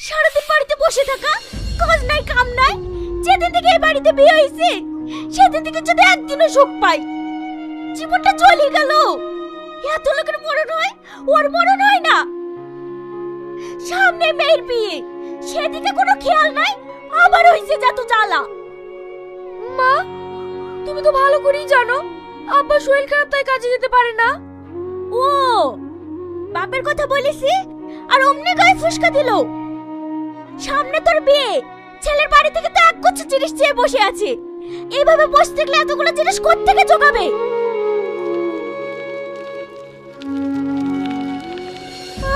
সারাদিন বাড়িতে বসে থাকা, কাজ নাই কাম নাই। যেদিন থেকে এই বাড়িতে বিয়ে হয়েছে সেদিন থেকে যদি একদিনও সুখ পাই, জীবনটা চলে গেল। এত লোকের মরণ হয়, ওর মরণ হয় না। সামনে মেয়ের বিয়ে, সেদিকে কোনো খেয়াল নাই, আবার হইছে যত জ্বালা। মা, তুমি তো ভালো করেই জানো আব্বা শরীর খারাপ, তাই কাজে যেতে পারে না। ও বাপের কথা বলেছি আর অমনি গায়ে ফুসকা দিল। সামনে তোর বিয়ে, ছেলের বাড়ি থেকে তো একগুচ্ছ জিনিস চেয়ে বসে আছে। এইভাবে বসে থাকলে এতগুলো জিনিস কোত্থেকে জোগাবে?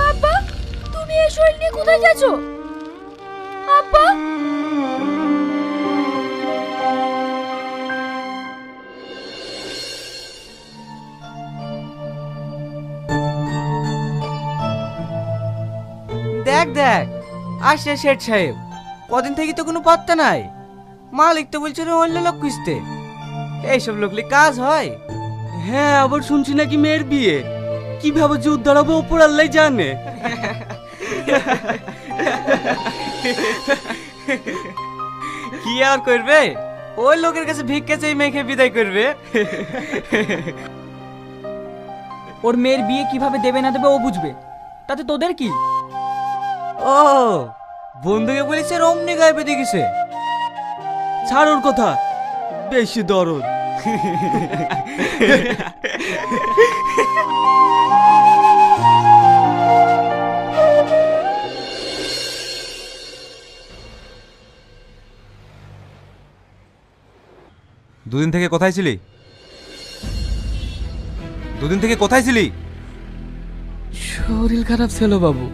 আব্বা, তুমি এই শরীর নিয়ে কোথায় যাচ্ছো? আব্বা, দেখ দেখ, আসছে শেঠ সাহেব। কদিন থেকে তো কোনো পাত্তা নাই। মালিক তো বলছে রে অন্য লোক খুঁজতে। এইসব লোকলি কাজ হয়? হ্যাঁ, আবার শুনছি নাকি মেয়ের বিয়ে। কিভাবে যে উদ্ধার হবে ওপর আল্লাহ জানে। কি আর করবে, ওই লোকের কাছে ভিক্ষা চাই মেখে বিদায় করবে। ওর মেয়ের বিয়ে কিভাবে দেবে না দেবে ও বুঝবে, তাতে তোদের কি? ও বন্ধুকে বলেছে অমনি গায়ে বেঁধে গেছে। ছাড় ওর কথা, বেশি দরদ। দুদিন থেকে কোথায় ছিলি? দুদিন থেকে কোথায় ছিলি? শরীর খারাপ ছিল বাবু।